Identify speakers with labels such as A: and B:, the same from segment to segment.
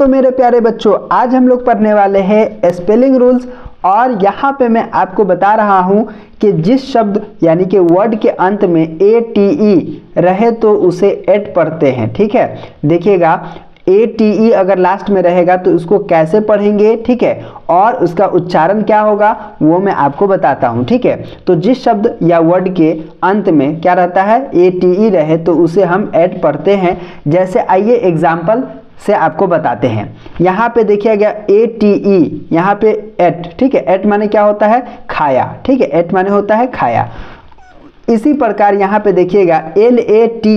A: तो मेरे प्यारे बच्चों, आज हम लोग पढ़ने वाले हैं स्पेलिंग रूल्स। और यहाँ पे मैं आपको बता रहा हूँ कि जिस शब्द यानी कि वर्ड के अंत में ATE रहे तो उसे एट पढ़ते हैं। ठीक है, देखिएगा ATE अगर लास्ट में रहेगा तो उसको कैसे पढ़ेंगे, ठीक है, और उसका उच्चारण क्या होगा वो मैं आपको बताता हूँ। ठीक है, तो जिस शब्द या वर्ड के अंत में क्या रहता है, ATE रहे तो उसे हम एट पढ़ते हैं। जैसे आइए एग्जाम्पल से आपको बताते हैं। यहाँ पे देखिए गया ATE, यहाँ पे एट, ठीक है, एट माने क्या होता है, खाया। ठीक है, एट माने होता है खाया। इसी प्रकार यहाँ पे देखिएगा LATE,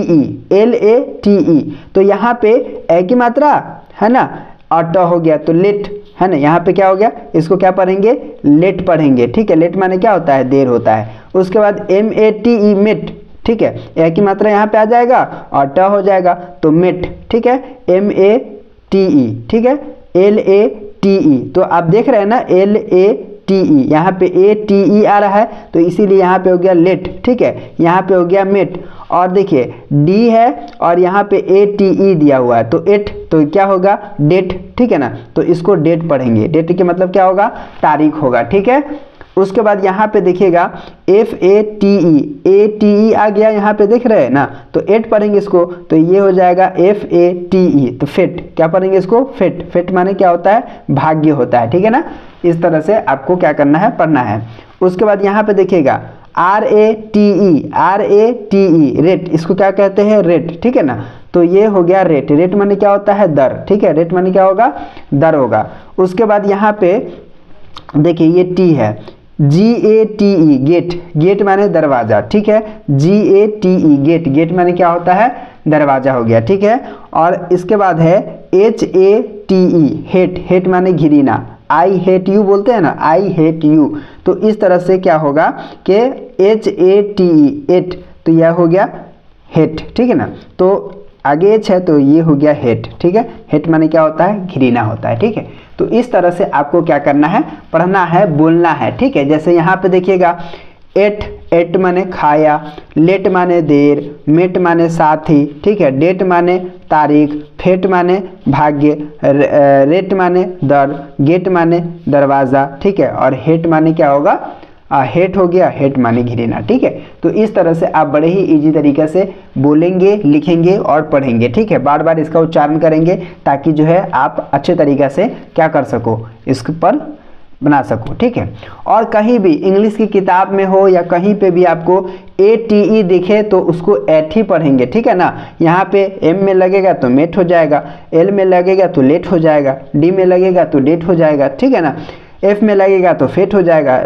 A: तो यहाँ पे ए की मात्रा है ना, और ट हो गया तो लेट है ना, यहाँ पे क्या हो गया, इसको क्या पढ़ेंगे, लेट पढ़ेंगे। ठीक है, लेट माने क्या होता है, देर होता है। उसके बाद MATE मेट, ठीक है, ए की मात्रा यहाँ पे आ जाएगा और ट हो जाएगा तो मेट। ठीक है, MATE, ठीक है, LATE, तो आप देख रहे हैं ना LATE, यहाँ पे ATE आ रहा है तो इसीलिए यहाँ पे हो गया लेट। ठीक है, यहाँ पे हो गया मेट। और देखिए D है और यहाँ पे ATE दिया हुआ है तो एट, तो क्या होगा, डेट। ठीक है ना, तो इसको डेट पढ़ेंगे। डेट के मतलब क्या होगा, तारीख होगा। ठीक है, उसके बाद यहाँ पे देखिएगा ATE आ गया, यहाँ पे देख रहे हैं ना, तो एट पढ़ेंगे इसको, तो ये हो जाएगा FATE, तो फेट, क्या पढ़ेंगे इसको, फेट। फेट माने क्या होता है, भाग्य होता है। ठीक है ना, इस तरह से आपको क्या करना है, पढ़ना है। उसके बाद यहाँ पे देखिएगा RATE, रेट, इसको क्या कहते हैं, रेट। ठीक है ना, तो ये हो गया रेट। रेट माने क्या होता है, दर। ठीक है, रेट माने क्या होगा, दर होगा। उसके बाद यहाँ पे देखिए ये T है, GATE, गेट। गेट माने दरवाजा। ठीक है, GATE, गेट। गेट माने क्या होता है, दरवाजा हो गया। ठीक है, और इसके बाद है HATE, हेट। हेट माने घिरीना, आई हेट यू बोलते हैं ना, आई हेट यू। तो इस तरह से क्या होगा कि HATE, एट, तो यह हो गया हेट। ठीक है ना, तो आगे एच है तो ये हो गया हेट। ठीक है, हेट माने क्या होता है, घृणा होता है। ठीक है, तो इस तरह से आपको क्या करना है, पढ़ना है, बोलना है। ठीक है, जैसे यहाँ पे देखिएगा एट माने खाया, लेट माने देर, मेट माने साथी। ठीक है, डेट माने तारीख, फेट माने भाग्य, रेट माने दर, गेट माने दरवाज़ा। ठीक है, और हेट माने क्या होगा, हेट हो गया, हेट माने घृणा। ठीक है, तो इस तरह से आप बड़े ही इजी तरीके से बोलेंगे, लिखेंगे और पढ़ेंगे। ठीक है, बार बार इसका उच्चारण करेंगे ताकि जो है आप अच्छे तरीके से क्या कर सको, इस पर बना सको। ठीक है, और कहीं भी इंग्लिश की किताब में हो या कहीं पे भी आपको ATE दिखे तो उसको एट ही पढ़ेंगे। ठीक है ना, यहाँ पे M में लगेगा तो मेट हो जाएगा, L में लगेगा तो लेट हो जाएगा, D में लगेगा तो डेट हो जाएगा। ठीक है ना, F में लगेगा तो फेट हो जाएगा,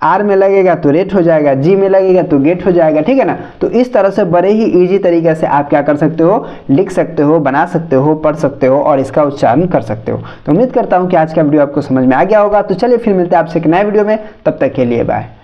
A: R में लगेगा तो रेट हो जाएगा, G में लगेगा तो गेट हो जाएगा। ठीक है ना, तो इस तरह से बड़े ही इजी तरीके से आप क्या कर सकते हो, लिख सकते हो, बना सकते हो, पढ़ सकते हो और इसका उच्चारण कर सकते हो। तो उम्मीद करता हूँ कि आज का वीडियो आपको समझ में आ गया होगा। तो चलिए फिर मिलते हैं आपसे एक नए वीडियो में, तब तक के लिए बाय।